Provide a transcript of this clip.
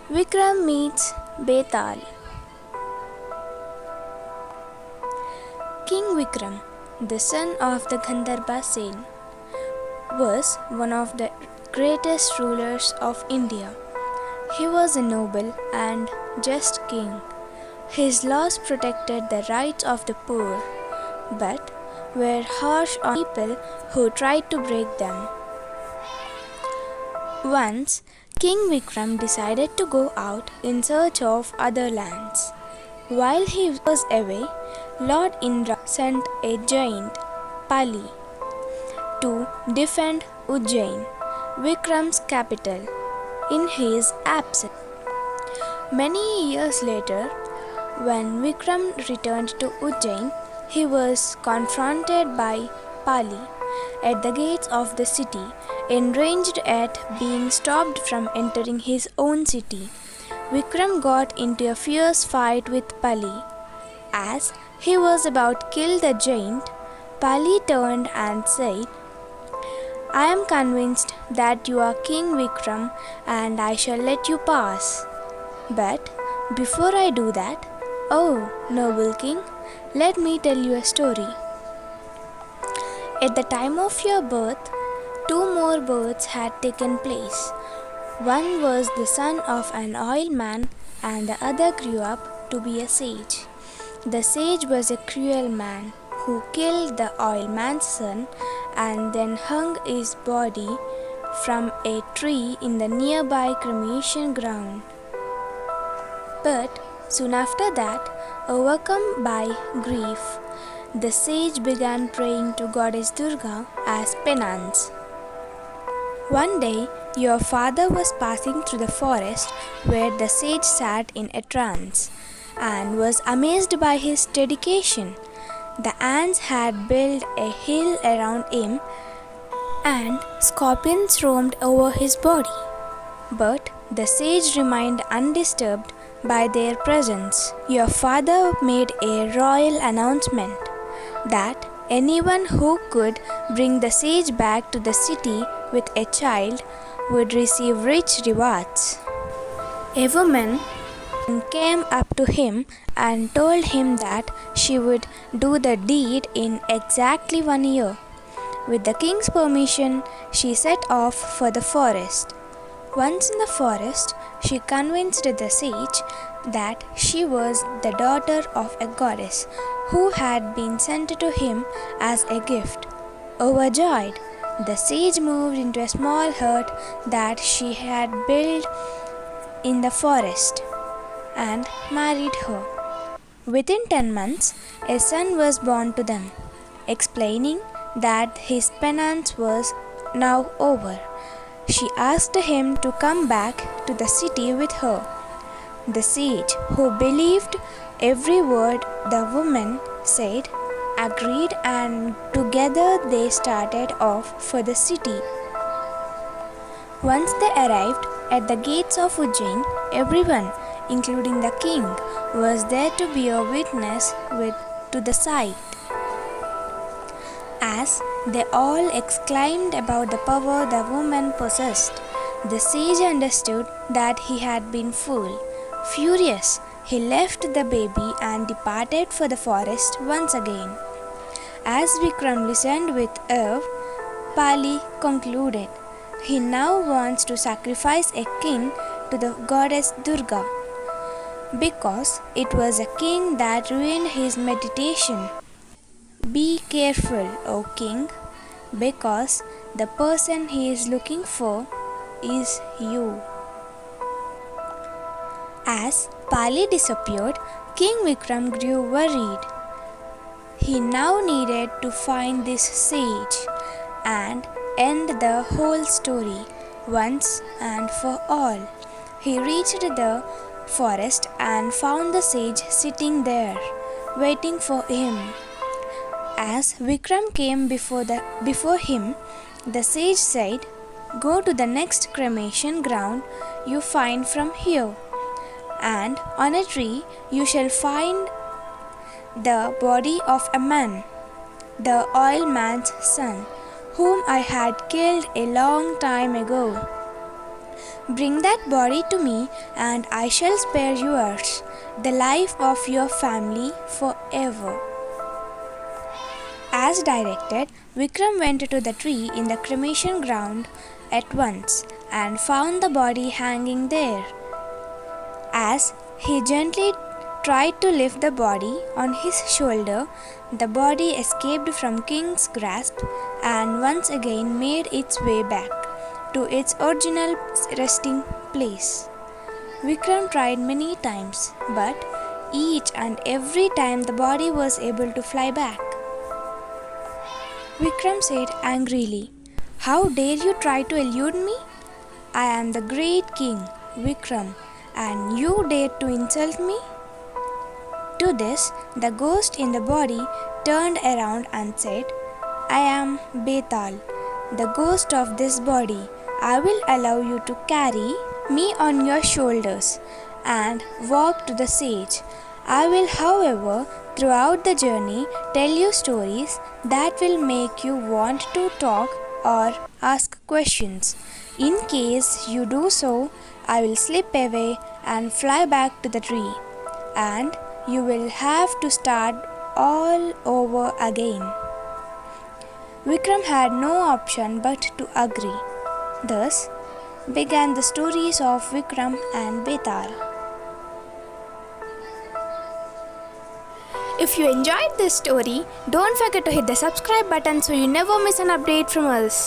Vikram meets Betal. King Vikram, the son of the Gandharva Sen, was one of the greatest rulers of India. He was a noble and just king. His laws protected the rights of the poor, but were harsh on people who tried to break them. Once, King Vikram decided to go out in search of other lands. While he was away, Lord Indra sent a giant, Pali, to defend Ujjain, Vikram's capital, in his absence. Many years later, when Vikram returned to Ujjain, he was confronted by Pali at the gates of the city, enraged at being stopped from entering his own city. Vikram got into a fierce fight with Pali. As he was about to kill the giant, Pali turned and said, "I am convinced that you are King Vikram and I shall let you pass. But before I do that, oh, noble king, let me tell you a story. At the time of your birth, two more births had taken place. One was the son of an oilman, and the other grew up to be a sage. The sage was a cruel man who killed the oilman's son and then hung his body from a tree in the nearby cremation ground. But soon after that, overcome by grief, the sage began praying to Goddess Durga as penance. One day, your father was passing through the forest where the sage sat in a trance and was amazed by his dedication. The ants had built a hill around him and scorpions roamed over his body. But the sage remained undisturbed by their presence. Your father made a royal announcement that anyone who could bring the sage back to the city with a child would receive rich rewards. A woman came up to him and told him that she would do the deed in exactly 1 year. With the king's permission, she set off for the forest. Once in the forest, she convinced the sage that she was the daughter of a goddess who had been sent to him as a gift. Overjoyed, the sage moved into a small hut that she had built in the forest and married her. Within 10 months, a son was born to them. Explaining that his penance was now over, she asked him to come back to the city with her. The sage, who believed every word the woman said, agreed, and together they started off for the city. Once they arrived at the gates of Ujjain, everyone, including the king, was there to bear witness to the sight. As they all exclaimed about the power the woman possessed, the sage understood that he had been fooled. Furious, he left the baby and departed for the forest once again. As Vikram listened with awe, Pali concluded, he now wants to sacrifice a king to the goddess Durga, because it was a king that ruined his meditation. Be careful, O king, because the person he is looking for is you. As Pali disappeared, King Vikram grew worried. He now needed to find this sage and end the whole story once and for all. He reached the forest and found the sage sitting there, waiting for him. As Vikram came before him, the sage said, "Go to the next cremation ground you find from here, and on a tree you shall find the body of a man, the oilman's son, whom I had killed a long time ago. Bring that body to me, and I shall spare yours, the life of your family forever. As directed, Vikram went to the tree in the cremation ground at once and found the body hanging there. As he gently tried to lift the body on his shoulder, the body escaped from King's grasp and once again made its way back to its original resting place. Vikram tried many times, but each and every time the body was able to fly back. Vikram said angrily, "How dare you try to elude me? I am the great king, Vikram, and you dare to insult me?" To this, the ghost in the body turned around and said, "I am Betal, the ghost of this body. I will allow you to carry me on your shoulders and walk to the sage. I will, however, throughout the journey tell you stories that will make you want to talk or ask questions. In case you do so, I will slip away and fly back to the tree, and you will have to start all over again." Vikram had no option but to agree. Thus began the stories of Vikram and Betal. If you enjoyed this story, don't forget to hit the subscribe button so you never miss an update from us.